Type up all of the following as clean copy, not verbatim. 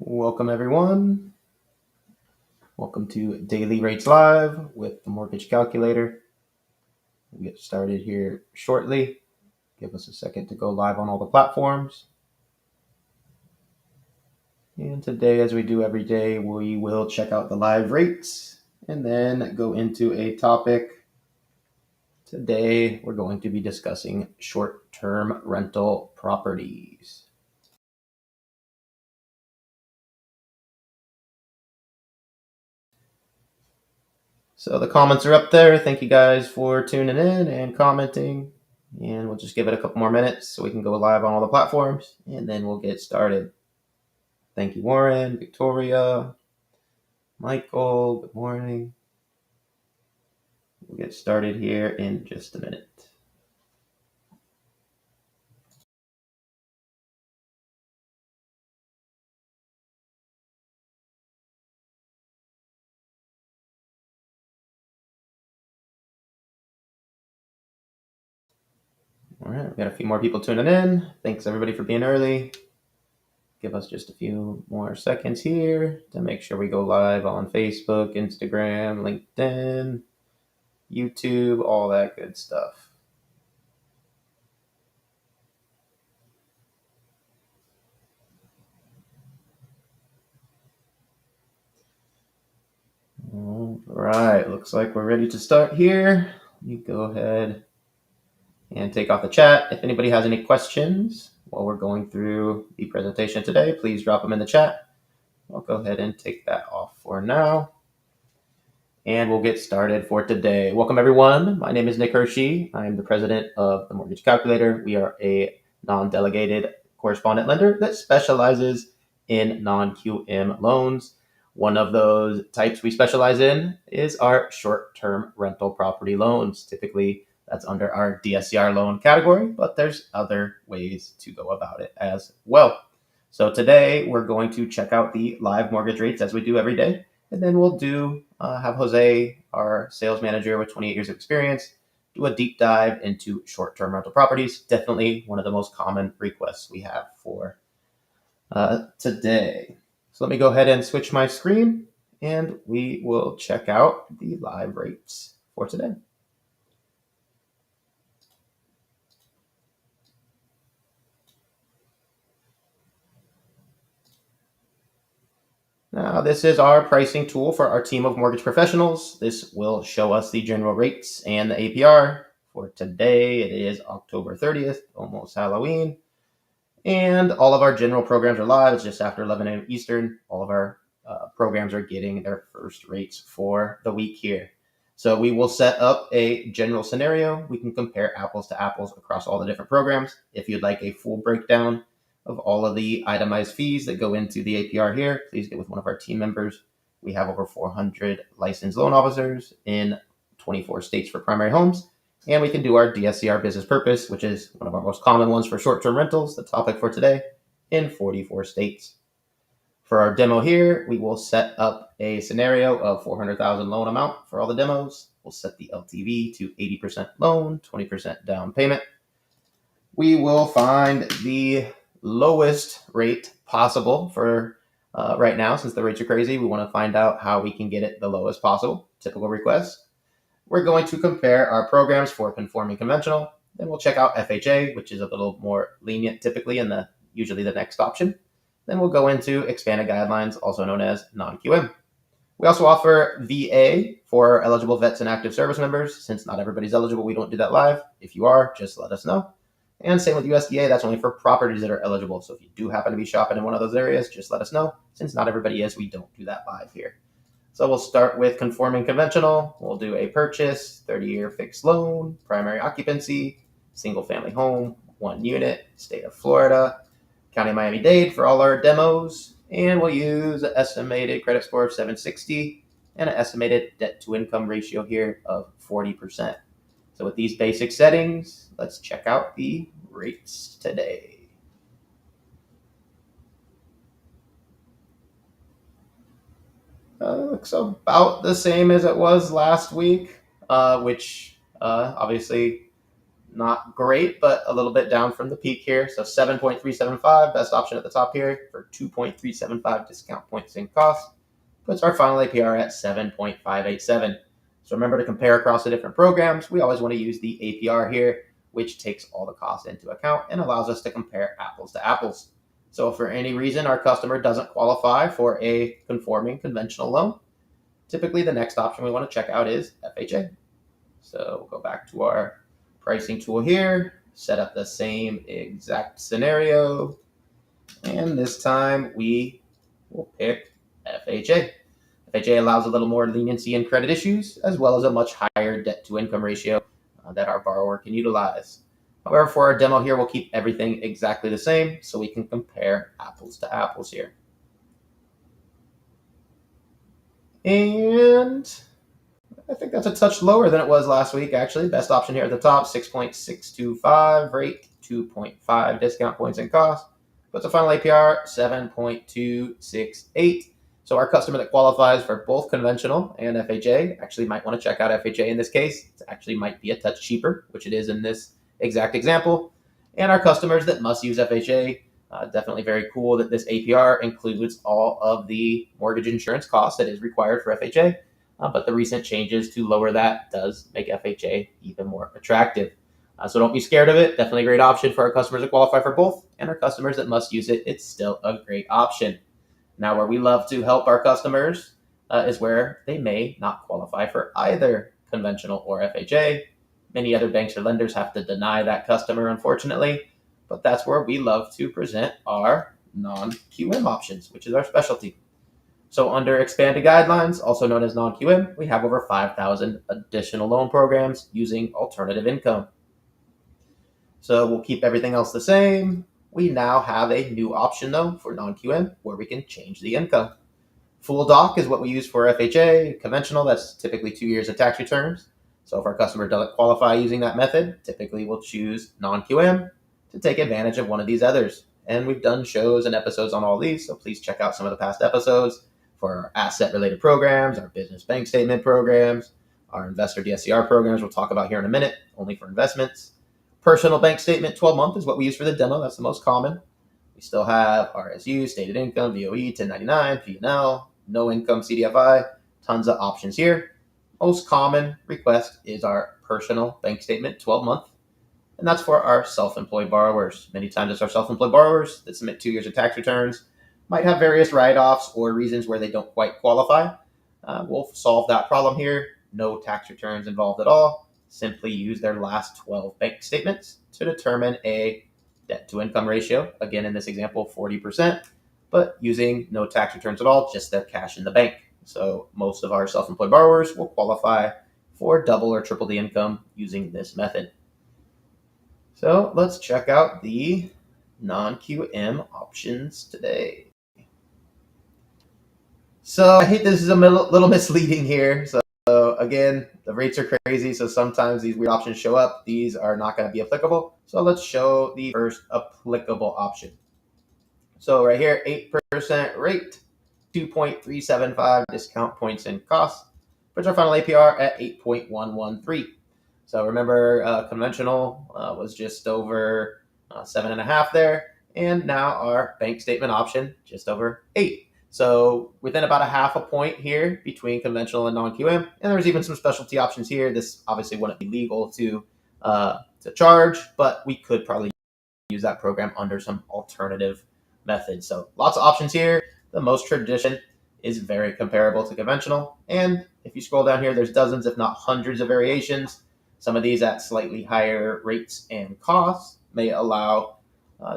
Welcome, everyone. Welcome to Daily Rates Live with the Mortgage Calculator. We'll get started here shortly. Give us a second to go live on all the platforms. And today, as we do every day, we will check out the live rates and then go into a topic. Today, we're going to be discussing short-term rental properties. So the comments are up there. Thank you guys for tuning in and commenting. And we'll just give it a couple more minutes so we can go live on all the platforms, and then we'll get started. Thank you, Warren, Victoria, Michael. Good morning. We'll get started here in just a minute. All right, we got a few more people tuning in. Thanks everybody for being early. Give us just a few more seconds here to make sure we go live on Facebook, Instagram, LinkedIn, YouTube, all that good stuff. All right, looks like we're ready to start here. You go ahead and take off the chat. If anybody has any questions while we're going through the presentation today, please drop them in the chat. I'll go ahead and take that off for now. And we'll get started for today. Welcome, everyone. My name is Nick Hershey. I am the president of the Mortgage Calculator. We are a non-delegated correspondent lender that specializes in non-QM loans. One of those types we specialize in is our short-term rental property loans. Typically, that's under our DSCR loan category, but there's other ways to go about it as well. So today, we're going to check out the live mortgage rates as we do every day. And then we'll have Jose, our sales manager with 28 years of experience, do a deep dive into short-term rental properties. Definitely one of the most common requests we have for today. So let me go ahead and switch my screen, and we will check out the live rates for today. Now, this is our pricing tool for our team of mortgage professionals. This will show us the general rates and the APR. For today, it is October 30th, almost Halloween. And all of our general programs are live. It's just after 11 a.m. Eastern. All of our programs are getting their first rates for the week here. So we will set up a general scenario. We can compare apples to apples across all the different programs. If you'd like a full breakdown of all of the itemized fees that go into the APR here, please get with one of our team members. We have over 400 licensed loan officers in 24 states for primary homes. And we can do our DSCR business purpose, which is one of our most common ones for short-term rentals, the topic for today, in 44 states. For our demo here, we will set up a scenario of 400,000 loan amount for all the demos. We'll set the LTV to 80% loan, 20% down payment. We will find the lowest rate possible for right now. Since the rates are crazy, we want to find out how we can get it the lowest possible. Typical request. We're going to compare our programs for conforming conventional. Then we'll check out FHA, which is a little more lenient typically and usually the next option. Then we'll go into expanded guidelines, also known as non-QM. We also offer VA for eligible vets and active service members. Since not everybody's eligible, we don't do that live. If you are, just let us know. And same with USDA, that's only for properties that are eligible. So if you do happen to be shopping in one of those areas, just let us know. Since not everybody is, we don't do that live here. So we'll start with conforming conventional. We'll do a purchase, 30-year fixed loan, primary occupancy, single family home, 1 unit, state of Florida, County of Miami-Dade for all our demos. And we'll use an estimated credit score of 760 and an estimated debt to income ratio here of 40%. So with these basic settings, let's check out the rates today. Looks about the same as it was last week, which obviously not great, but a little bit down from the peak here. So 7.375, best option at the top here for 2.375 discount points in cost. Puts our final APR at 7.587. So remember to compare across the different programs. We always want to use the APR here, which takes all the costs into account and allows us to compare apples to apples. So if for any reason our customer doesn't qualify for a conforming conventional loan, typically the next option we want to check out is FHA. So we'll go back to our pricing tool here, set up the same exact scenario, and this time we will pick FHA. FHA allows a little more leniency in credit issues, as well as a much higher debt to income ratio that our borrower can utilize. However, for our demo here, we'll keep everything exactly the same so we can compare apples to apples here. And I think that's a touch lower than it was last week, actually. Best option here at the top, 6.625 rate, 2.5 discount points in cost. Puts a final APR, 7.268. So our customer that qualifies for both conventional and FHA actually might want to check out FHA in this case. It actually might be a touch cheaper, which it is in this exact example. And our customers that must use FHA, definitely very cool that this APR includes all of the mortgage insurance costs that is required for FHA. But the recent changes to lower that does make FHA even more attractive. So don't be scared of it. Definitely a great option for our customers that qualify for both, and our customers that must use it, it's still a great option. Now, where we love to help our customers is where they may not qualify for either conventional or FHA. Many other banks or lenders have to deny that customer, unfortunately, but that's where we love to present our non-QM options, which is our specialty. So under expanded guidelines, also known as non-QM, we have over 5,000 additional loan programs using alternative income. So we'll keep everything else the same. We now have a new option though for non-QM where we can change the income. Full doc is what we use for FHA. Conventional, that's typically 2 years of tax returns. So if our customer doesn't qualify using that method, typically we'll choose non-QM to take advantage of one of these others. And we've done shows and episodes on all these, so please check out some of the past episodes for our asset-related programs, our business bank statement programs, our investor DSCR programs we'll talk about here in a minute, only for investments. Personal bank statement 12-month is what we use for the demo. That's the most common. We still have RSU, stated income, VOE, 1099, P&L, no income, CDFI, tons of options here. Most common request is our personal bank statement 12-month, and that's for our self-employed borrowers. Many times it's our self-employed borrowers that submit 2 years of tax returns, might have various write-offs or reasons where they don't quite qualify. We'll solve that problem here. No tax returns involved at all. Simply use their last 12 bank statements to determine a debt to income ratio. Again, in this example, 40%, but using no tax returns at all, just their cash in the bank. So most of our self-employed borrowers will qualify for double or triple the income using this method. So let's check out the non-QM options today. So I hate this is a little misleading here. So again, the rates are crazy, so sometimes these weird options show up. These are not going to be applicable. So let's show the first applicable option. So right here, 8% rate, 2.375 discount points in cost, puts our final APR at 8.113. So remember, conventional was just over 7.5 there, and now our bank statement option just over 8. So within about a half a point here between conventional and non-QM, and there's even some specialty options here. This obviously wouldn't be legal to charge, but we could probably use that program under some alternative methods. So lots of options here. The most tradition is very comparable to conventional, and if you scroll down here, there's dozens, if not hundreds, of variations. Some of these at slightly higher rates and costs may allow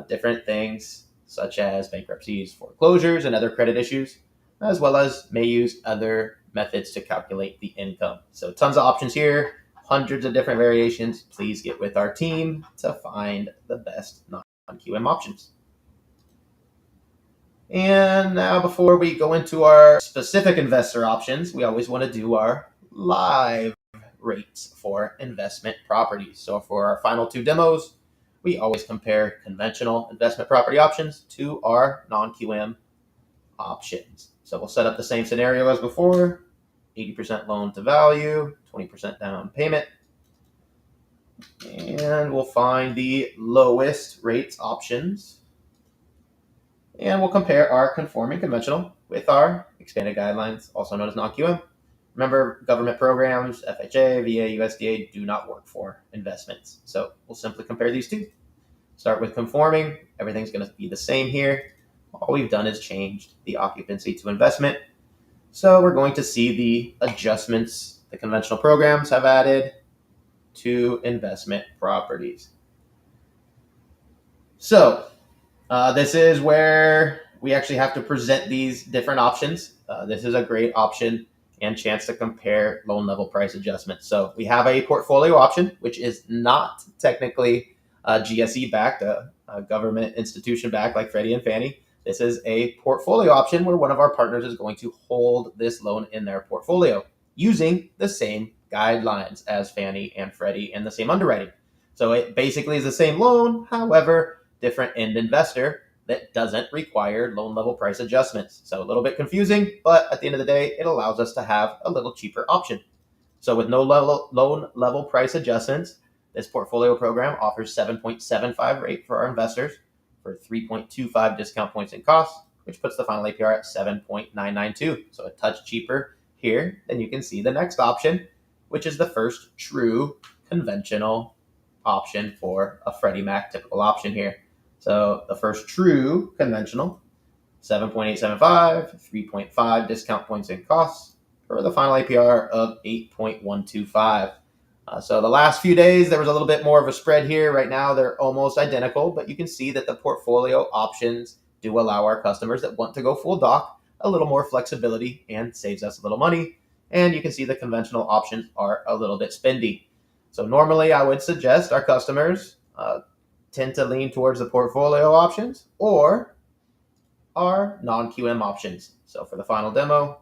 different things such as bankruptcies, foreclosures, and other credit issues, as well as may use other methods to calculate the income. So tons of options here, hundreds of different variations. Please get with our team to find the best non-QM options. And now before we go into our specific investor options, we always want to do our live rates for investment properties. So for our final two demos, we always compare conventional investment property options to our non-QM options. So we'll set up the same scenario as before, 80% loan to value, 20% down payment. And we'll find the lowest rates options. And we'll compare our conforming conventional with our expanded guidelines, also known as non-QM. Remember, government programs, FHA, VA, USDA do not work for investments. So we'll simply compare these two. Start with conforming. Everything's going to be the same here. All we've done is changed the occupancy to investment. So we're going to see the adjustments the conventional programs have added to investment properties. So this is where we actually have to present these different options. This is a great option and chance to compare loan level price adjustments. So we have a portfolio option, which is not technically GSE backed, a government institution backed like Freddie and Fannie. This is a portfolio option where one of our partners is going to hold this loan in their portfolio using the same guidelines as Fannie and Freddie and the same underwriting. So it basically is the same loan, however, different end investor that doesn't require loan level price adjustments. So a little bit confusing, but at the end of the day, it allows us to have a little cheaper option. So with no loan level price adjustments, this portfolio program offers 7.75 rate for our investors for 3.25 discount points and costs, which puts the final APR at 7.992. So a touch cheaper here than you can see the next option, which is the first true conventional option for a Freddie Mac typical option here. So the first true conventional, 7.875, 3.5 discount points and costs, for the final APR of 8.125. So the last few days, there was a little bit more of a spread here. Right now, they're almost identical, but you can see that the portfolio options do allow our customers that want to go full doc a little more flexibility and saves us a little money. And you can see the conventional options are a little bit spendy. So normally, I would suggest our customers tend to lean towards the portfolio options or our non-QM options. So for the final demo,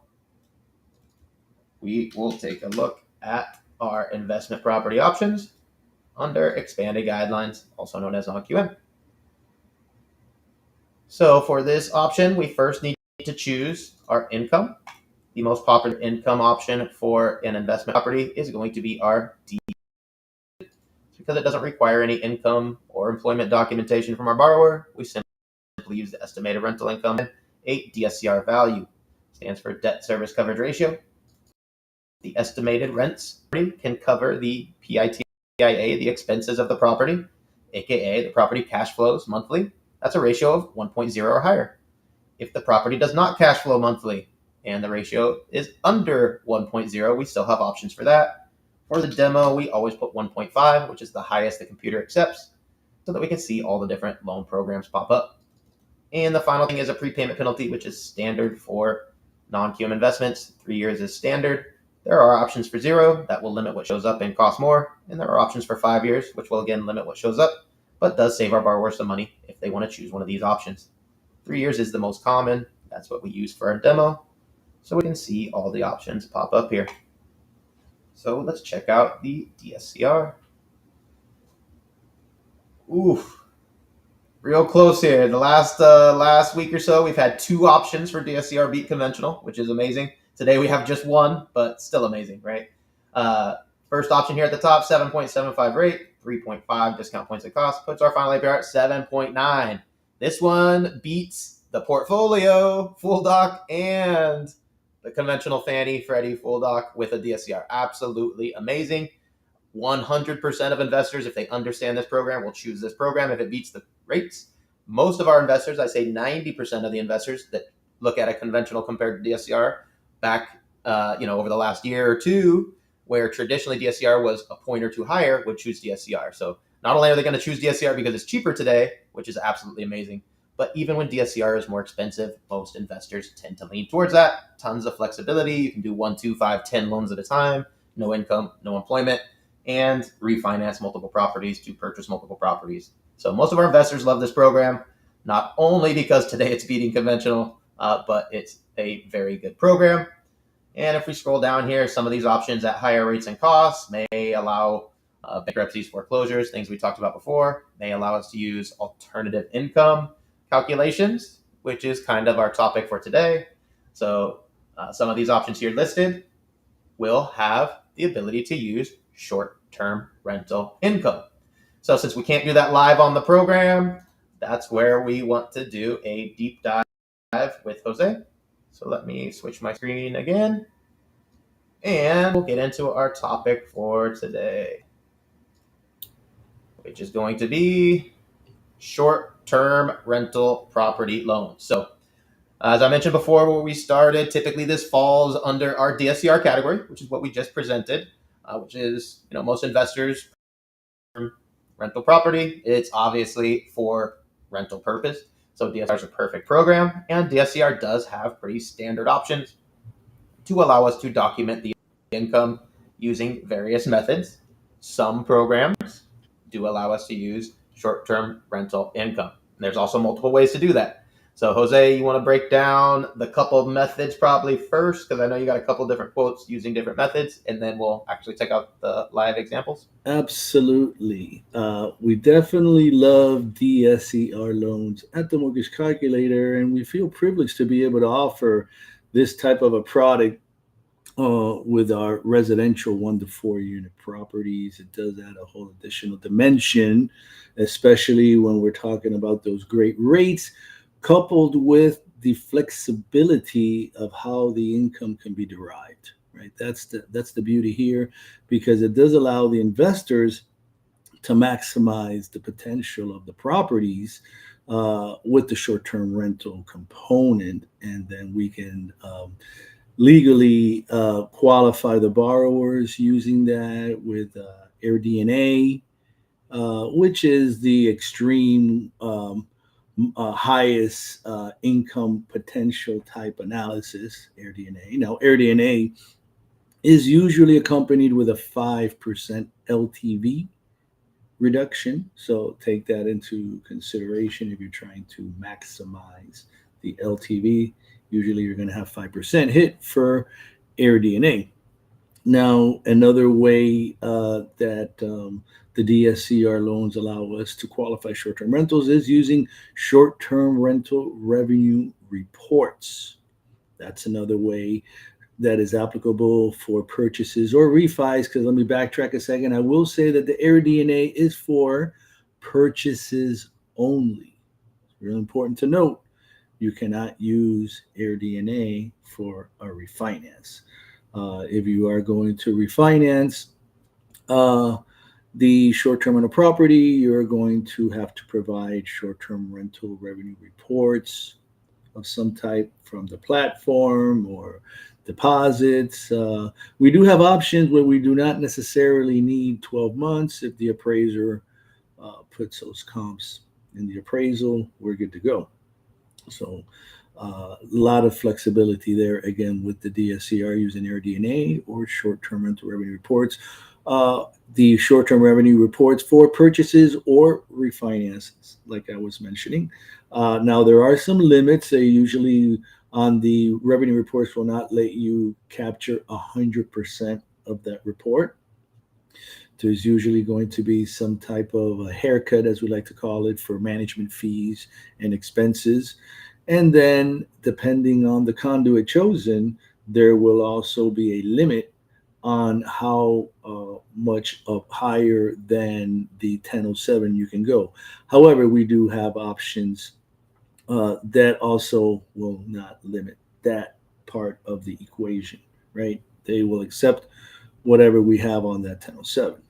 we will take a look at our investment property options under expanded guidelines, also known as non-QM. So for this option, we first need to choose our income. The most popular income option for an investment property is going to be our D, because it doesn't require any income or employment documentation from our borrower. We simply use the estimated rental income, a DSCR value, stands for debt service coverage ratio. The estimated rents can cover the PITIA, the expenses of the property, aka the property cash flows monthly. That's a ratio of 1.0 or higher. If the property does not cash flow monthly and the ratio is under 1.0, we still have options for that. For the demo, we always put 1.5, which is the highest the computer accepts, so that we can see all the different loan programs pop up. And the final thing is a prepayment penalty, which is standard for non-QM investments. 3 years is standard. There are options for 0 that will limit what shows up and cost more. And there are options for 5 years, which will again limit what shows up, but does save our borrowers some money if they want to choose one of these options. 3 years is the most common. That's what we use for our demo. So we can see all the options pop up here. So let's check out the DSCR. Oof. Real close here. The last week or so, we've had 2 options for DSCR beat conventional, which is amazing. Today we have just 1, but still amazing, right? First option here at the top, 7.75 rate, 3.5 discount points and cost, puts our final APR at 7.9. This one beats the portfolio, full doc, and the conventional Fannie, Freddie, full doc with a DSCR. Absolutely amazing. 100% of investors, if they understand this program, will choose this program if it beats the rates. Most of our investors, I say 90% of the investors that look at a conventional compared to DSCR back, over the last year or two, where traditionally DSCR was a point or 2 higher, would choose DSCR. So not only are they going to choose DSCR because it's cheaper today, which is absolutely amazing, but even when DSCR is more expensive, most investors tend to lean towards that. Tons of flexibility. You can do 1, 2, 5, 10 loans at a time, no income, no employment, and refinance multiple properties to purchase multiple properties. So most of our investors love this program, not only because today it's beating conventional, but it's a very good program. And if we scroll down here, some of these options at higher rates and costs may allow bankruptcies, foreclosures, things we talked about before, may allow us to use alternative income calculations, which is kind of our topic for today. So some of these options here listed will have the ability to use short-term rental income. So since we can't do that live on the program, that's where we want to do a deep dive with Jose. So let me switch my screen again, and we'll get into our topic for today, which is going to be short-term rental property loans. So as I mentioned before when we started, typically this falls under our DSCR category, which is what we just presented, which is, most investors rental property. It's obviously for rental purpose. So DSCR is a perfect program, and DSCR does have pretty standard options to allow us to document the income using various methods. Some programs do allow us to use short-term rental income. And there's also multiple ways to do that. So Jose, you want to break down the couple of methods probably first, because I know you got a couple different quotes using different methods, and then we'll actually check out the live examples. Absolutely. We definitely love DSCR loans at the Mortgage Calculator, and we feel privileged to be able to offer this type of a product with our residential 1 to 4 unit properties. It does add a whole additional dimension, especially when we're talking about those great rates, coupled with the flexibility of how the income can be derived. Right, that's the beauty here, because it does allow the investors to maximize the potential of the properties with the short-term rental component, and then we can legally qualify the borrowers using that with AirDNA, which is the extreme highest income potential type analysis, AirDNA. Now, AirDNA is usually accompanied with a 5% LTV reduction. So take that into consideration if you're trying to maximize the LTV. Usually you're going to have 5% hit for AirDNA. Now, another way that the DSCR loans allow us to qualify short-term rentals is using short-term rental revenue reports. That's another way that is applicable for purchases or refis, because let me backtrack a second. I will say that the AirDNA is for purchases only. It's really important to note. You cannot use AirDNA for a refinance. If you are going to refinance the short-term rental property, you're going to have to provide short-term rental revenue reports of some type from the platform or deposits. We do have options where we do not necessarily need 12 months. If the appraiser puts those comps in the appraisal, we're good to go. So a lot of flexibility there, again, with the DSCR using AirDNA or short-term rental revenue reports. The short-term revenue reports for purchases or refinances, like I was mentioning. Now, there are some limits. They usually, on the revenue reports, will not let you capture 100% of that report. There's usually going to be some type of a haircut, as we like to call it, for management fees and expenses. And then, depending on the conduit chosen, there will also be a limit on how much of higher than the 1007 you can go. However, we do have options that also will not limit that part of the equation, right? They will accept whatever we have on that 1007.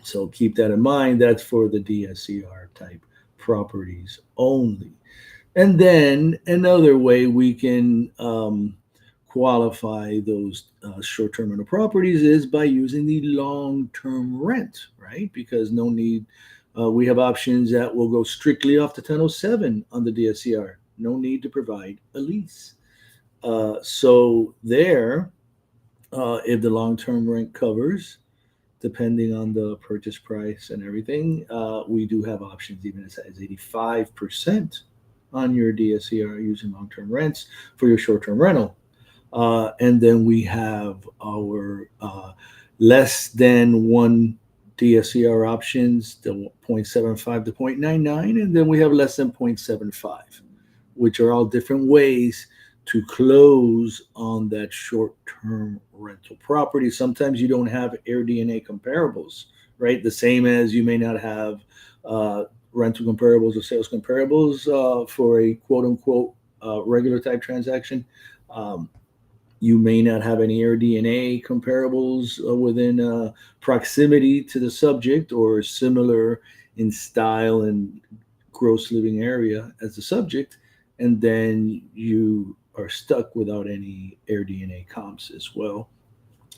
So keep that in mind. That's for the DSCR type properties only. And then another way we can qualify those short-term rental properties is by using the long-term rent, right? Because no need, we have options that will go strictly off the 1007 on the DSCR. No need to provide a lease. So there, if the long-term rent covers, depending on the purchase price and everything, we do have options even as 85% on your DSCR using long-term rents for your short-term rental. And then we have our less than one DSCR options, the 0.75 to 0.99, and then we have less than 0.75, which are all different ways to close on that short-term rental property. Sometimes you don't have AirDNA comparables, right? The same as you may not have rental comparables or sales comparables for a quote-unquote regular type transaction. Um, you may not have any AirDNA comparables within proximity to the subject or similar in style and gross living area as the subject, and then you are stuck without any AirDNA comps as well.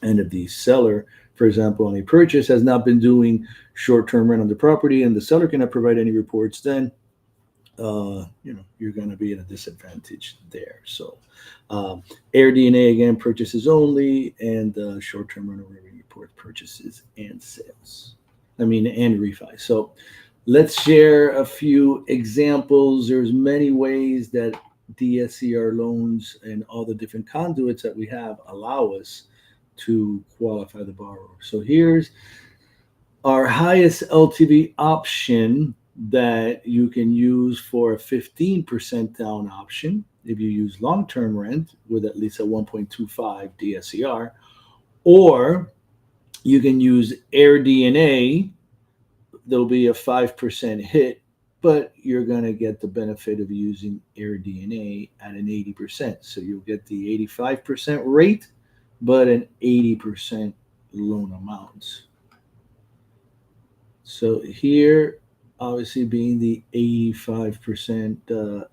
And if the seller, for example, on a purchase has not been doing short-term rent on the property and the seller cannot provide any reports, then you're going to be at a disadvantage there. So, AirDNA again, purchases only, and short-term rental revenue report purchases and sales. I mean, and refi. So, let's share a few examples. There's many ways that DSCR loans and all the different conduits that we have allow us to qualify the borrower. So here's our highest LTV option that you can use for a 15% down option if you use long-term rent with at least a 1.25 DSCR, or you can use AirDNA. There'll be a 5% hit, but you're going to get the benefit of using AirDNA at an 80%. So you'll get the 85% rate, but an 80% loan amount. So here, obviously being the 85%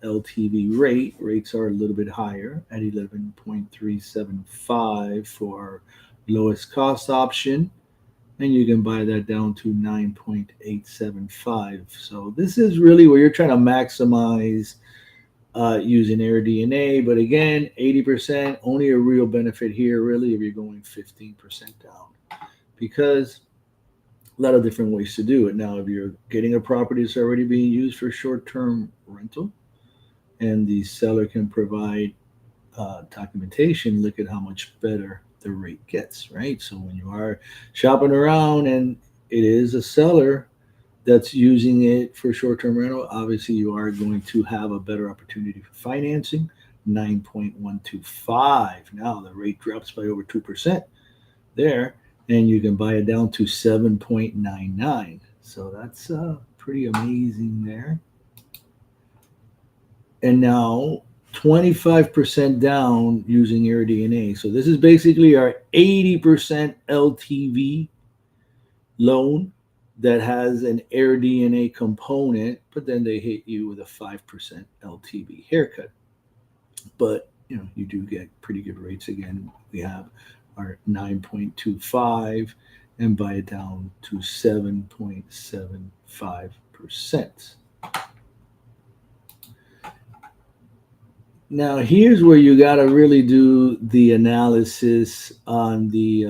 LTV rate, rates are a little bit higher at 11.375 for lowest cost option, and you can buy that down to 9.875. So this is really where you're trying to maximize using AirDNA, but again, 80%, only a real benefit here really if you're going 15% down, because a lot of different ways to do it. Now, if you're getting a property that's already being used for short-term rental and the seller can provide documentation, look at how much better the rate gets, right? So when you are shopping around and it is a seller that's using it for short-term rental, obviously you are going to have a better opportunity for financing. 9.125. Now the rate drops by over 2% there, and you can buy it down to 7.99. So that's pretty amazing there. And now 25% down using AirDNA. So this is basically our 80% LTV loan that has an AirDNA component, but then they hit you with a 5% LTV haircut. But you do get pretty good rates. Again, we have our 9.25 and buy it down to 7.75%. Now, here's where you got to really do the analysis on the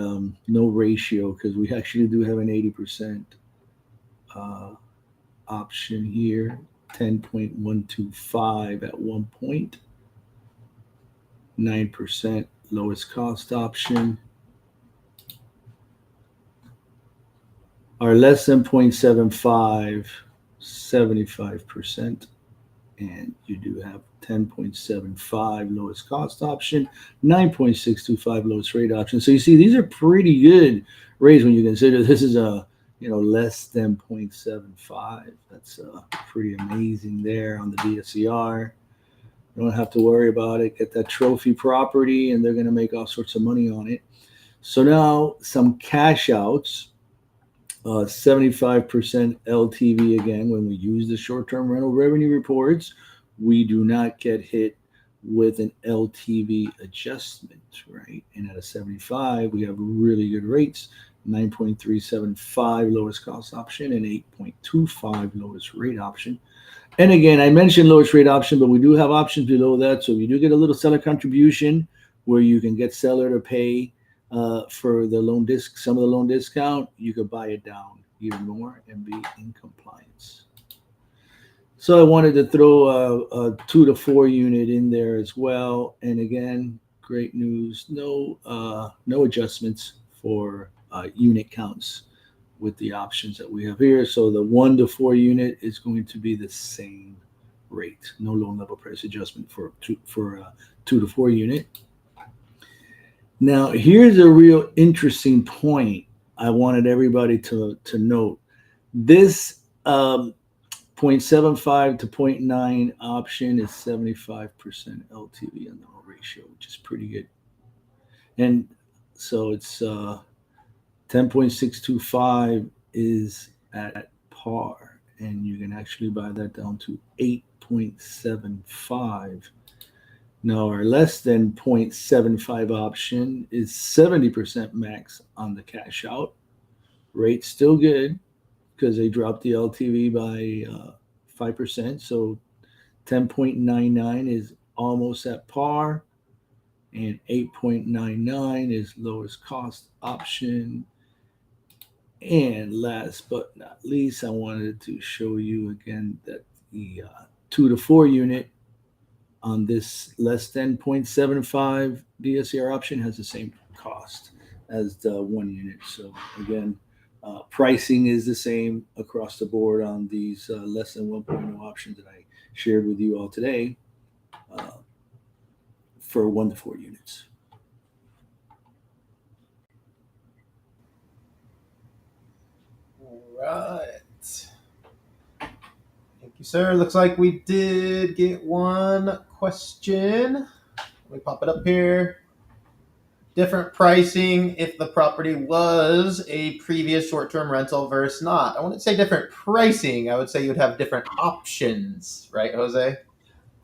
no ratio, because we actually do have an 80% option here, 10.125 at one point, 9% lowest cost option. Our less than 0.75, 75%. And you do have 10.75 lowest cost option, 9.625 lowest rate option. So you see, these are pretty good rates when you consider this is a less than 0.75. That's pretty amazing there on the DSCR. You don't have to worry about it. Get that trophy property, and they're going to make all sorts of money on it. So now some cash outs. 75% LTV again. When we use the short-term rental revenue reports, we do not get hit with an LTV adjustment, right? And at a 75, we have really good rates. 9.375 lowest cost option and 8.25 lowest rate option. And again, I mentioned lowest rate option, but we do have options below that. So if you do get a little seller contribution where you can get seller to pay for the loan some of the loan discount, you could buy it down even more and be in compliance. So I wanted to throw a 2 to 4 unit in there as well. And again, great news, no adjustments for unit counts with the options that we have here. So the 1 to 4 unit is going to be the same rate, no loan level price adjustment for 2 to 4 unit. Now, here's a real interesting point I wanted everybody to note. This 0.75 to zero point 0.9 option is 75% LTV on the ratio, which is pretty good. And so it's 10.625 is at par, and you can actually buy that down to 8.75. Now, our less than 0.75 option is 70% max on the cash out. Rate still good because they dropped the LTV by 5%. So 10.99 is almost at par, and 8.99 is lowest cost option. And last but not least, I wanted to show you again that the 2 to 4 unit on this less than 0.75 DSCR option has the same cost as the 1 unit. So again, pricing is the same across the board on these less than 1.0 options that I shared with you all today uh, for 1 to 4 units. All right. Thank you, sir. Looks like we did get one question. Let me pop it up here. Different pricing if the property was a previous short-term rental versus not. I wouldn't say different pricing. I would say you'd have different options, right, Jose?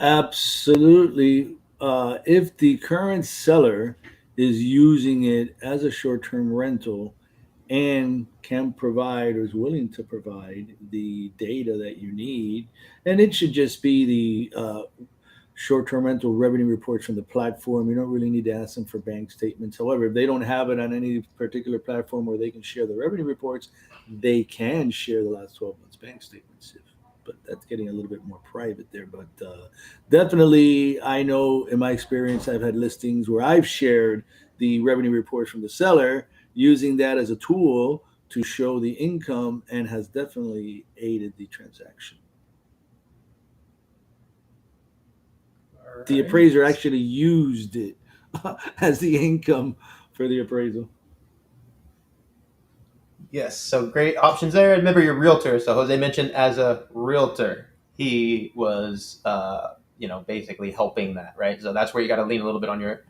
Absolutely. If the current seller is using it as a short term rental and can provide or is willing to provide the data that you need, and it should just be the short-term rental revenue reports from the platform. You don't really need to ask them for bank statements. However, if they don't have it on any particular platform where they can share the revenue reports, they can share the last 12 months bank statements. But that's getting a little bit more private there. But definitely, I know in my experience, I've had listings where I've shared the revenue reports from the seller using that as a tool to show the income, and has definitely aided the transaction. All The right. appraiser actually used it as the income for the appraisal. Yes, so great options there. Remember your realtor. So Jose mentioned as a realtor, he was, basically helping that, right? So that's where you got to lean a little bit on your,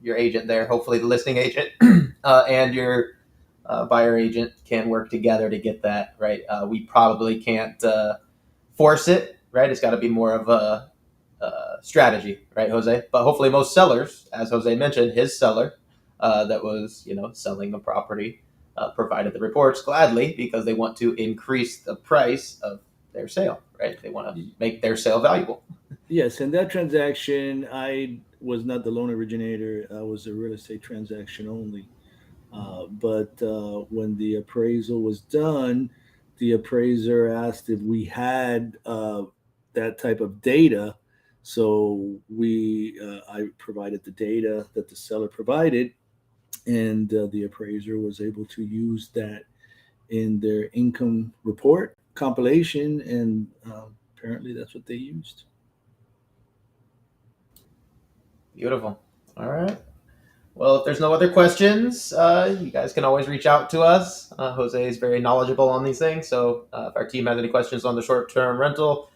your agent there. Hopefully, the listing agent and your buyer agent can work together to get that right. We probably can't force it, right? It's got to be more of a strategy, right, Jose? But hopefully, most sellers, as Jose mentioned, his seller that was, selling the property provided the reports gladly because they want to increase the price of their sale, right? They want to make their sale valuable. Yes, in that transaction, I was not the loan originator. I was a real estate transaction only. But when the appraisal was done, the appraiser asked if we had that type of data. So I provided the data that the seller provided, and the appraiser was able to use that in their income report compilation, and apparently that's what they used. Beautiful. All right. Well, if there's no other questions, you guys can always reach out to us. Jose is very knowledgeable on these things. So if our team has any questions on the short-term rental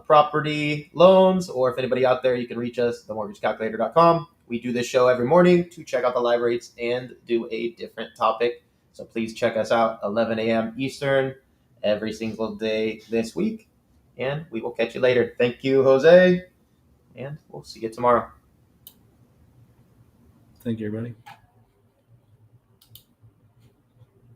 property loans, or if anybody out there, you can reach us, themortgagecalculator.com. We do this show every morning to check out the live rates and do a different topic. So please check us out 11 a.m. Eastern every single day this week. And we will catch you later. Thank you, Jose. And we'll see you tomorrow. Thank you, everybody.